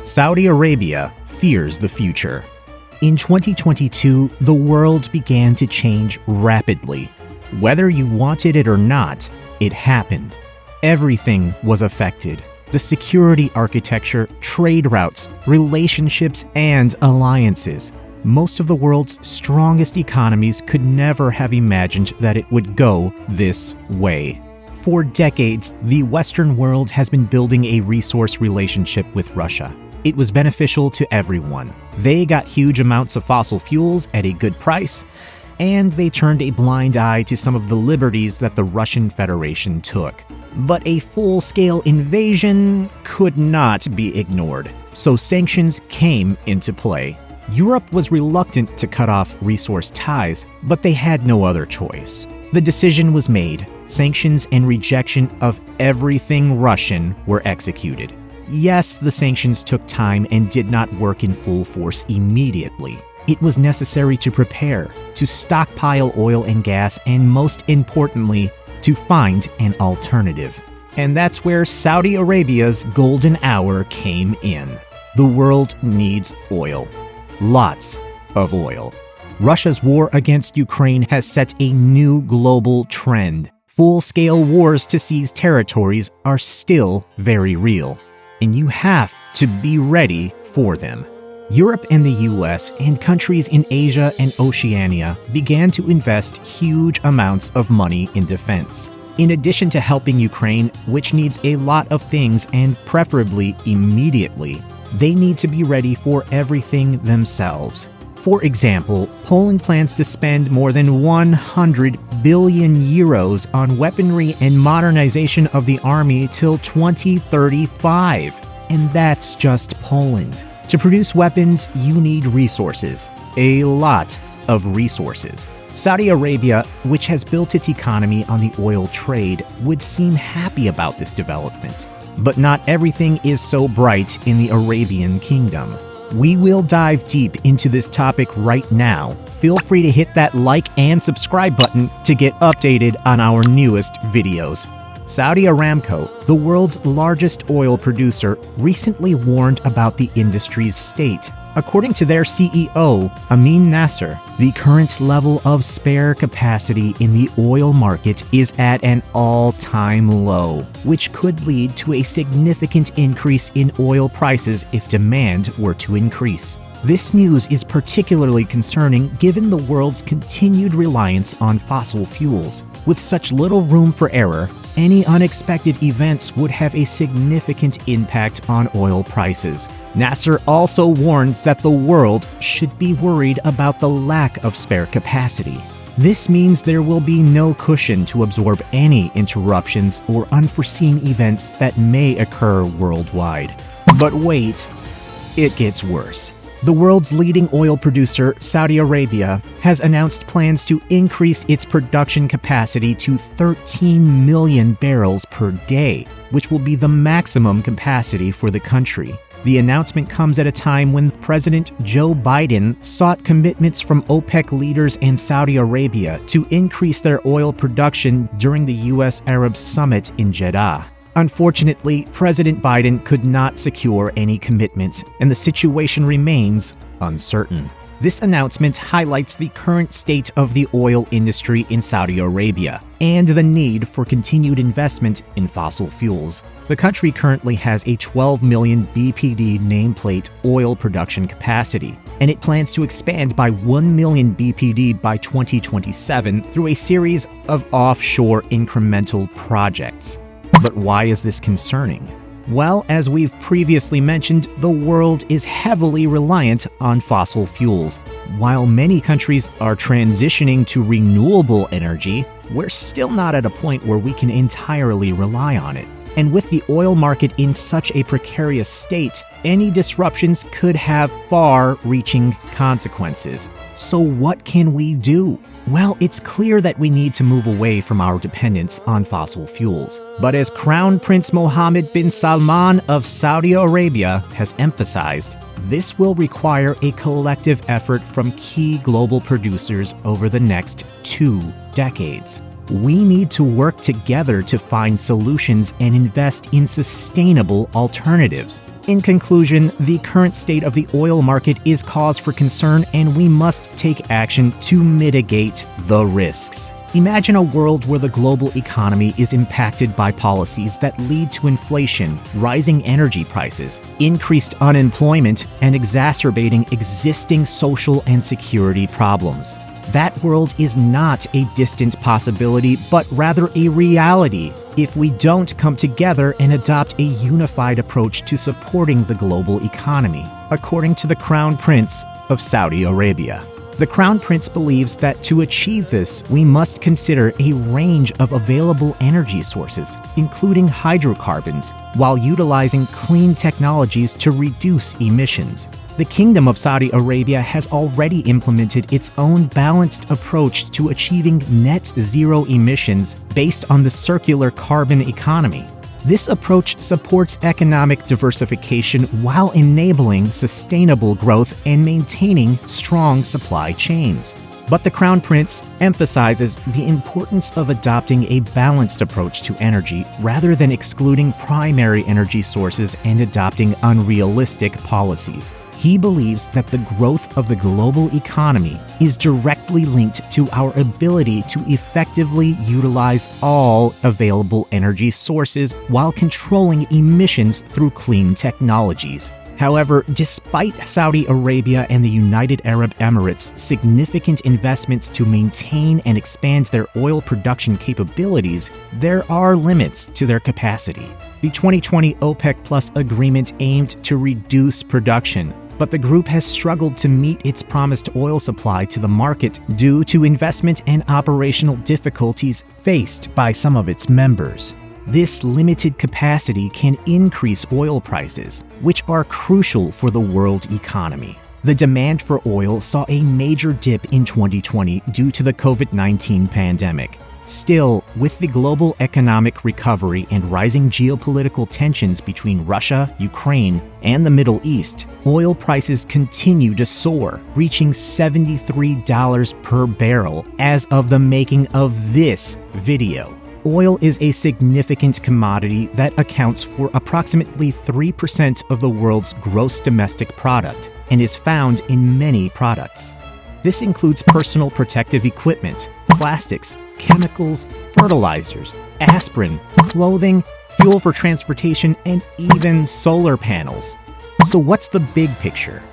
Saudi Arabia fears the future. In 2022, the world began to change rapidly. Whether you wanted it or not, it happened. Everything was affected. The security architecture, trade routes, relationships, and alliances. Most of the world's strongest economies could never have imagined that it would go this way. For decades, the Western world has been building a resource relationship with Russia. It was beneficial to everyone. They got huge amounts of fossil fuels at a good price, and they turned a blind eye to some of the liberties that the Russian Federation took. But a full-scale invasion could not be ignored, so sanctions came into play. Europe was reluctant to cut off resource ties, but they had no other choice. The decision was made. Sanctions and rejection of everything Russian were executed. Yes, the sanctions took time and did not work in full force immediately. It was necessary to prepare, to stockpile oil and gas, and most importantly, to find an alternative. And that's where Saudi Arabia's golden hour came in. The world needs oil. Lots of oil. Russia's war against Ukraine has set a new global trend. Full-scale wars to seize territories are still very real, and you have to be ready for them. Europe and the US and countries in Asia and Oceania began to invest huge amounts of money in defense. In addition to helping Ukraine, which needs a lot of things and preferably immediately, they need to be ready for everything themselves. For example, Poland plans to spend more than 100 billion euros on weaponry and modernization of the army till 2035. And that's just Poland. To produce weapons, you need resources. A lot of resources. Saudi Arabia, which has built its economy on the oil trade, would seem happy about this development. But not everything is so bright in the Arabian Kingdom. We will dive deep into this topic right now. Feel free to hit that like and subscribe button to get updated on our newest videos. Saudi Aramco, the world's largest oil producer, recently warned about the industry's state. According to their CEO, Amin Nasser, the current level of spare capacity in the oil market is at an all-time low, which could lead to a significant increase in oil prices if demand were to increase. This news is particularly concerning given the world's continued reliance on fossil fuels. With such little room for error, any unexpected events would have a significant impact on oil prices. Nasser also warns that the world should be worried about the lack of spare capacity. This means there will be no cushion to absorb any interruptions or unforeseen events that may occur worldwide. But wait, it gets worse. The world's leading oil producer, Saudi Arabia, has announced plans to increase its production capacity to 13 million barrels per day, which will be the maximum capacity for the country. The announcement comes at a time when President Joe Biden sought commitments from OPEC leaders and Saudi Arabia to increase their oil production during the US-Arab summit in Jeddah. Unfortunately, President Biden could not secure any commitment, and the situation remains uncertain. This announcement highlights the current state of the oil industry in Saudi Arabia and the need for continued investment in fossil fuels. The country currently has a 12 million BPD nameplate oil production capacity, and it plans to expand by 1 million BPD by 2027 through a series of offshore incremental projects. But why is this concerning? Well, as we've previously mentioned, the world is heavily reliant on fossil fuels. While many countries are transitioning to renewable energy, we're still not at a point where we can entirely rely on it. And with the oil market in such a precarious state, any disruptions could have far-reaching consequences. So what can we do? Well, it's clear that we need to move away from our dependence on fossil fuels. But as Crown Prince Mohammed bin Salman of Saudi Arabia has emphasized, this will require a collective effort from key global producers over the next 2 decades. We need to work together to find solutions and invest in sustainable alternatives. In conclusion, the current state of the oil market is cause for concern, and we must take action to mitigate the risks. Imagine a world where the global economy is impacted by policies that lead to inflation, rising energy prices, increased unemployment, and exacerbating existing social and security problems. That world is not a distant possibility, but rather a reality if we don't come together and adopt a unified approach to supporting the global economy, according to the Crown Prince of Saudi Arabia. The Crown Prince believes that to achieve this, we must consider a range of available energy sources, including hydrocarbons, while utilizing clean technologies to reduce emissions. The Kingdom of Saudi Arabia has already implemented its own balanced approach to achieving net zero emissions based on the circular carbon economy. This approach supports economic diversification while enabling sustainable growth and maintaining strong supply chains. But the Crown Prince emphasizes the importance of adopting a balanced approach to energy rather than excluding primary energy sources and adopting unrealistic policies. He believes that the growth of the global economy is directly linked to our ability to effectively utilize all available energy sources while controlling emissions through clean technologies. However, despite Saudi Arabia and the United Arab Emirates' significant investments to maintain and expand their oil production capabilities, there are limits to their capacity. The 2020 OPEC Plus agreement aimed to reduce production, but the group has struggled to meet its promised oil supply to the market due to investment and operational difficulties faced by some of its members. This limited capacity can increase oil prices, which are crucial for the world economy. The demand for oil saw a major dip in 2020 due to the COVID-19 pandemic. Still, with the global economic recovery and rising geopolitical tensions between Russia, Ukraine, and the Middle East, oil prices continue to soar, reaching $73 per barrel as of the making of this video. Oil is a significant commodity that accounts for approximately 3% of the world's gross domestic product and is found in many products. This includes personal protective equipment, plastics, chemicals, fertilizers, aspirin, clothing, fuel for transportation, and even solar panels. So what's the big picture?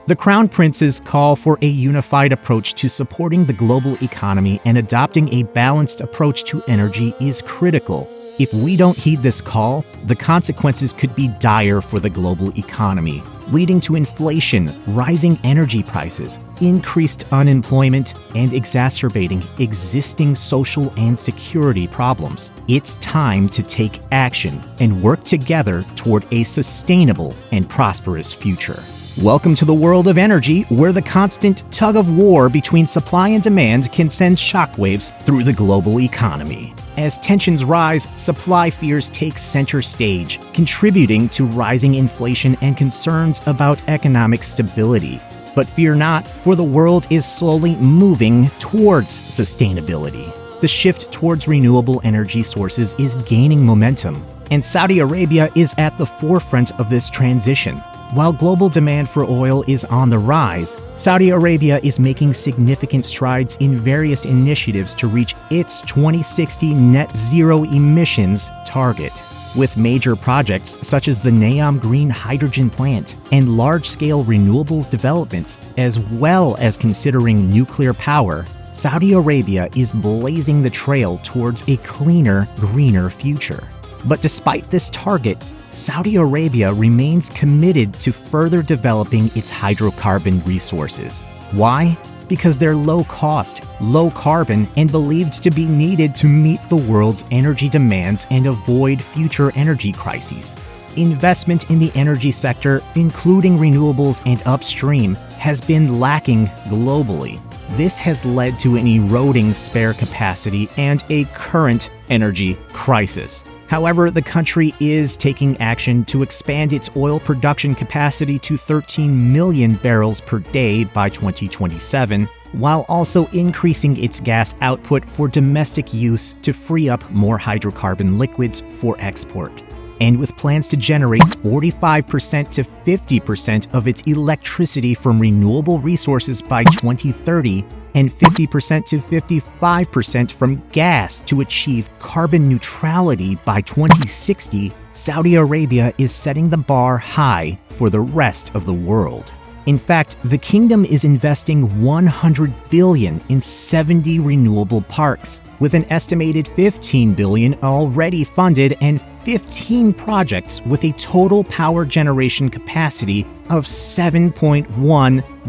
The Crown Prince's call for a unified approach to supporting the global economy and adopting a balanced approach to energy is critical. If we don't heed this call, the consequences could be dire for the global economy, leading to inflation, rising energy prices, increased unemployment, and exacerbating existing social and security problems. It's time to take action and work together toward a sustainable and prosperous future. Welcome to the world of energy, where the constant tug of war between supply and demand can send shockwaves through the global economy. As tensions rise, supply fears take center stage, contributing to rising inflation and concerns about economic stability. But fear not, for the world is slowly moving towards sustainability. The shift towards renewable energy sources is gaining momentum, and Saudi Arabia is at the forefront of this transition. While global demand for oil is on the rise, Saudi Arabia is making significant strides in various initiatives to reach its 2060 net zero emissions target. With major projects such as the Neom Green Hydrogen Plant and large-scale renewables developments, as well as considering nuclear power, Saudi Arabia is blazing the trail towards a cleaner, greener future. But despite this target, Saudi Arabia remains committed to further developing its hydrocarbon resources. Why? Because they're low cost, low carbon, and believed to be needed to meet the world's energy demands and avoid future energy crises. Investment in the energy sector, including renewables and upstream, has been lacking globally. This has led to an eroding spare capacity and a current energy crisis. However, the country is taking action to expand its oil production capacity to 13 million barrels per day by 2027, while also increasing its gas output for domestic use to free up more hydrocarbon liquids for export. and with plans to generate 45% to 50% of its electricity from renewable resources by 2030 and 50% to 55% from gas to achieve carbon neutrality by 2060, Saudi Arabia is setting the bar high for the rest of the world. In fact, the kingdom is investing 100 billion in 70 renewable parks, with an estimated 15 billion already funded and 15 projects with a total power generation capacity of 7.1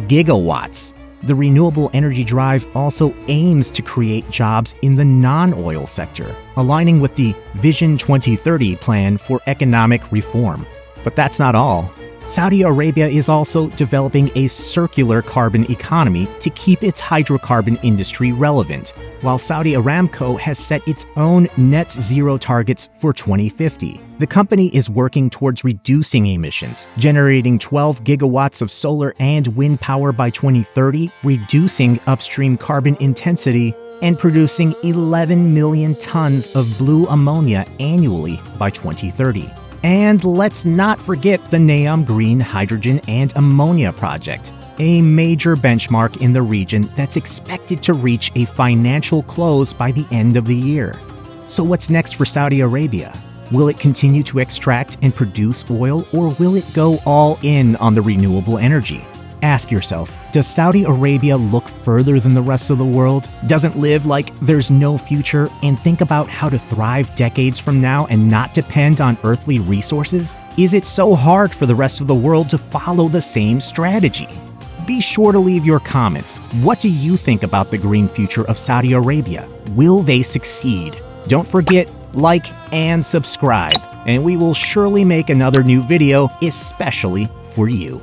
gigawatts. The renewable energy drive also aims to create jobs in the non-oil sector, aligning with the Vision 2030 plan for economic reform. But that's not all. Saudi Arabia is also developing a circular carbon economy to keep its hydrocarbon industry relevant, while Saudi Aramco has set its own net zero targets for 2050. The company is working towards reducing emissions, generating 12 gigawatts of solar and wind power by 2030, reducing upstream carbon intensity, and producing 11 million tons of blue ammonia annually by 2030. And let's not forget the NEOM Green Hydrogen and Ammonia project, a major benchmark in the region that's expected to reach a financial close by the end of the year. So what's next for Saudi Arabia? Will it continue to extract and produce oil, or will it go all in on the renewable energy? Ask yourself, does Saudi Arabia look further than the rest of the world? Doesn't live like there's no future and think about how to thrive decades from now and not depend on earthly resources? Is it so hard for the rest of the world to follow the same strategy? Be sure to leave your comments. What do you think about the green future of Saudi Arabia? Will they succeed? Don't forget, like and subscribe, and we will surely make another new video especially for you.